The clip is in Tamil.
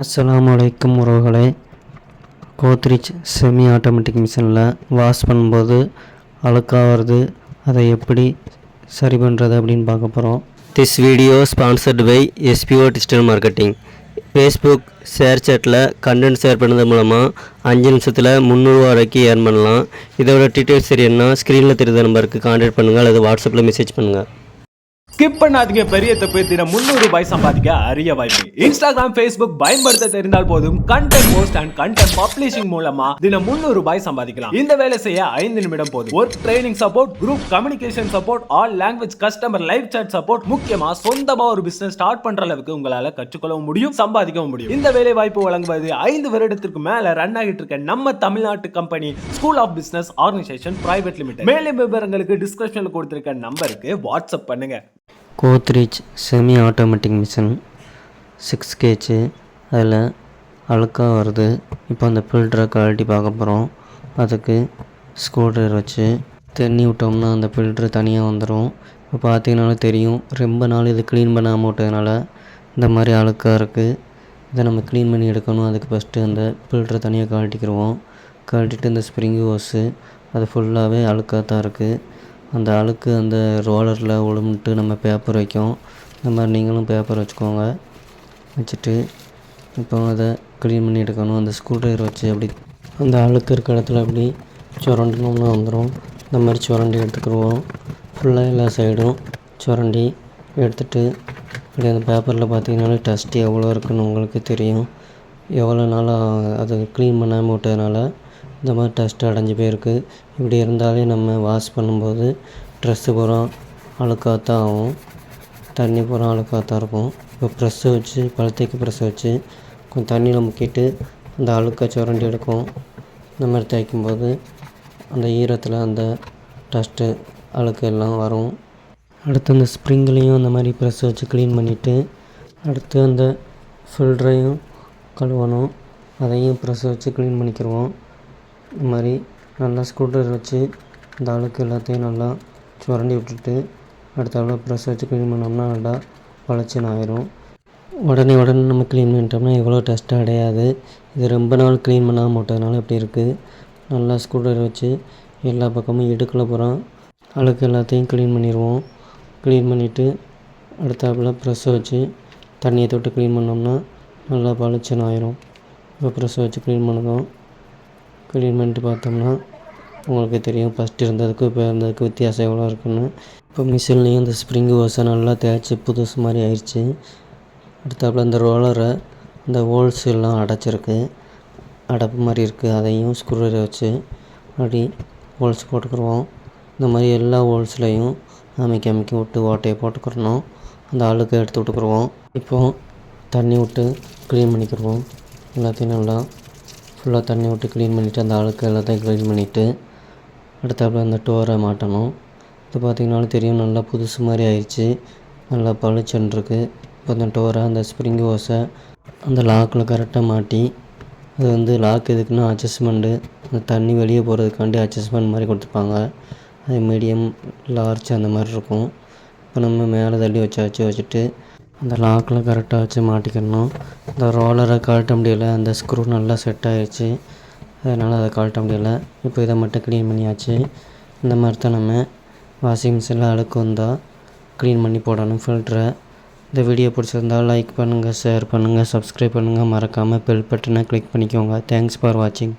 அஸ்ஸலாமு அலைக்கும் உறவுகளே. கோத்ரிச் செமி ஆட்டோமேட்டிக் மிஷினில் வாஷ் பண்ணும்போது அழுக்காக வருது, அதை எப்படி சரி பண்ணுறது அப்படின்னு பார்க்க போகிறோம். This video sponsored by SPO digital marketing. Facebook share சேட்டில் கண்டென்ட் ஷேர் பண்ணது மூலமாக 5 நிமிஷத்தில் 300 வரைக்கும் ஏர்ன் பண்ணலாம். இதோட டீட்டெயில்ஸ் தெரியணும்னா ஸ்க்ரீனில் தெரியுற நம்பருக்கு கான்டாக்ட் பண்ணுங்கள் அல்லது வாட்ஸ்அப்பில் மெசேஜ் பண்ணுங்கள். ஸ்கிப் பண்ணாதீங்க, பெரிய தப்பு. தினம் 300 ரூபாய் சம்பாதிக்க அரிய வாய்ப்பு. இன்ஸ்டாகிராம், ஃபேஸ்புக் பயன்படுத்த தெரிந்தால் போதும் content post and content publishing மூலமா தினம் 300 ரூபாய் சம்பாதிக்கலாம். இந்த வேலை செய்ய 5 நிமிடம் போதும். Work training support, group communication support, all language customer live chat support, முக்கியமா சொந்தமா ஒரு பிசினஸ் ஸ்டார்ட் பண்ற அளவுக்கு உங்களால கற்றுக்கொள்ளவும் முடியும், சம்பாதிக்கவும் முடியும். இந்த வேலை வாய்ப்பு வழங்குவது 5 வருடத்திற்கு மேல ரன் ஆகிட்டு இருக்க நம்ம தமிழ்நாட்டு company school of business organisation private limited. மேலும் விவரங்களுக்கு டிஸ்கிரிப்ஷன்ல கொடுத்திருக்க நம்பருக்கு வாட்ஸ்அப் பண்ணுங்க. Godrej semi automatic machine 6 kg, அதில் அழுக்காக வருது. இப்போ அந்த ஃபில்டரை கழட்டி பார்க்க போகிறோம். அதுக்கு ஸ்க்ரூ ட்ரைவர் வச்சு தண்ணி விட்டோம்னா அந்த ஃபில்ட்ரு தனியாக வந்துடும். இப்போ பார்த்தீங்கன்னாலும் தெரியும், ரொம்ப நாள் இது க்ளீன் பண்ணாமல் விட்டதுனால இந்த மாதிரி அழுக்காக இருக்குது. இதை நம்ம க்ளீன் பண்ணி எடுக்கணும். அதுக்கு ஃபஸ்ட்டு அந்த ஃபில்டரை தனியாக கழட்டிக்கிடுவோம். கழட்டிட்டு இந்த ஸ்ப்ரிங் ஹோஸு அது ஃபுல்லாகவே அழுக்காக தான் இருக்குது. அந்த அழுக்கு அந்த ரோலரில் உளுந்துட்டு நம்ம பேப்பர் வைக்கும். இந்த மாதிரி நீங்களும் பேப்பர் வச்சுக்கோங்க. வச்சுட்டு இப்போ அதை க்ளீன் பண்ணி எடுக்கணும். அந்த ஸ்க்ரூ ட்ரைவர் வச்சு அப்படி அந்த அழுக்கு இருக்க இடத்துல அப்படி சுரண்டணும்னா வந்துடும். இந்த மாதிரி சுரண்டி எடுத்துக்கிடுவோம். ஃபுல்லாக எல்லா சைடும் சுரண்டி எடுத்துகிட்டு அப்படி அந்த பேப்பரில் பார்த்தீங்கன்னாலே டஸ்ட்டு எவ்வளோ இருக்குதுன்னு உங்களுக்கு தெரியும். எவ்வளோ நாளாக அதை க்ளீன் பண்ணாமல் விட்டதுனால இந்த மாதிரி டஸ்ட்டு அடைஞ்சி போயிருக்கு. இப்படி இருந்தாலே நம்ம வாஷ் பண்ணும்போது ட்ரெஸ்ஸு பூரா அழுக்காகத்தான் ஆகும், தண்ணி பூரா அழுக்காகத்தான் இருக்கும். இப்போ ப்ரெஸ்ஸை வச்சு பழுத்தைக்கு ப்ரெஸ்ஸை வச்சு கொஞ்சம் தண்ணியில் முக்கிட்டு அந்த அழுக்கை சுரண்டி எடுக்கும். இந்த மாதிரி தேய்க்கும்போது அந்த ஈரத்தில் அந்த டஸ்ட்டு அழுக்கு எல்லாம் வரும். அடுத்து அந்த ஸ்ப்ரிங்லேயும் அந்த மாதிரி ப்ரெஸ்ஸை வச்சு க்ளீன் பண்ணிவிட்டு அடுத்து அந்த ஃபில்டரையும் கழுவணும். அதையும் ப்ரெஸ்ஸை வச்சு க்ளீன் பண்ணிக்கிடுவோம். இந்த மாதிரி நல்லா ஸ்க்ரூ ட்ரைவர் வச்சு அந்த அழுக்கு எல்லாத்தையும் நல்லா சுரண்டி விட்டுட்டு அடுத்த ப்ரெஸ் வச்சு க்ளீன் பண்ணோம்னா நல்லா பளிச்சுன்னு ஆயிரும். உடனே நம்ம க்ளீன் பண்ணிட்டோம்னா எவ்வளோ டஸ்ட்டு அடையாது. இது ரொம்ப நாள் க்ளீன் பண்ணாமல் விட்டதுனால இப்படி இருக்குது. நல்லா ஸ்க்ரூ ட்ரைவர் வச்சு எல்லா பக்கமும் இடுக்கில் போகிறோம் அழுக்கு எல்லாத்தையும் க்ளீன் பண்ணிடுவோம். க்ளீன் பண்ணிவிட்டு அடுத்தாப்பில் ப்ரெஸ்ஸை வச்சு தண்ணியை தொட்டு க்ளீன் பண்ணோம்னா நல்லா பளிச்சுன்னு ஆயிரும். இப்போ ப்ரெஸ்ஸை வச்சு க்ளீன் பண்ணதும் க்ளீன் பண்ணிட்டு பார்த்தோம்னா உங்களுக்கு தெரியும் ஃபஸ்ட்டு இருந்ததுக்கு இப்போ இருந்ததுக்கு வித்தியாசம் எவ்வளோ இருக்குன்னு. இப்போ மிஷின்லேயும் இந்த ஸ்ப்ரிங் ஹோஸை நல்லா தேய்ச்சி புதுசு மாதிரி ஆயிடுச்சு. அடுத்தாப்புல இந்த ரோலரை இந்த ஹோல்ஸ் எல்லாம் அடைச்சிருக்கு, அடைப்பு மாதிரி இருக்குது. அதையும் ஸ்க்ரூ ட்ரைவர் வச்சு அப்படி ஹோல்ஸ் போட்டுக்கிடுவோம். இந்த மாதிரி எல்லா ஹோல்ஸ்லையும் அமைக்கி விட்டு ஓட்டையை போட்டுக்கிறணும். அந்த அழுக்கை எடுத்து விட்டுக்குருவோம். இப்போது தண்ணி விட்டு க்ளீன் பண்ணிக்கிடுவோம். எல்லாத்தையும் நல்லா ஃபுல்லாக தண்ணி விட்டு க்ளீன் பண்ணிவிட்டு அந்த அழுக்கு எல்லாத்தையும் க்ளீன் பண்ணிவிட்டு அடுத்தாப்புல அந்த டோரை மாட்டணும். இது பார்த்திங்கனாலும் தெரியும், நல்லா புதுசு மாதிரி ஆயிடுச்சு, நல்லா பளிச்சுன்னு இருக்குது. இப்போ அந்த டோரை அந்த ஸ்ப்ரிங் ஹோஸை அந்த லாக்கில் கரெக்டாக மாட்டி அது லாக் எதுக்குன்னா அட்ஜஸ்ட்மெண்ட்டு, அந்த தண்ணி வெளியே போகிறதுக்காண்டி அட்ஜஸ்ட்மெண்ட் மாதிரி கொடுத்துருப்பாங்க. அது மீடியம் லார்ஜ் அந்த மாதிரி இருக்கும். இப்போ நம்ம மேலே தள்ளி வச்சுட்டு அந்த லாக்கில் கரெக்டாக வச்சு மாட்டிக்கணும். இந்த ரோலரை கழட்ட முடியலை, அந்த ஸ்க்ரூ நல்லா செட் ஆகிடுச்சு, அதனால் அதை கழட்ட முடியலை. இப்போ இதை மட்டும் க்ளீன் பண்ணியாச்சு. இந்த மாதிரி தான் நம்ம வாஷிங் மிஷினில் அழுக்கு வந்தால் க்ளீன் பண்ணி போடணும் ஃபில்டரை. இந்த வீடியோ பிடிச்சிருந்தால் லைக் பண்ணுங்கள், ஷேர் பண்ணுங்கள், சப்ஸ்கிரைப் பண்ணுங்கள். மறக்காமல் பெல் பட்டனை கிளிக் பண்ணிக்கோங்க. தேங்க்ஸ் ஃபார் வாட்சிங்.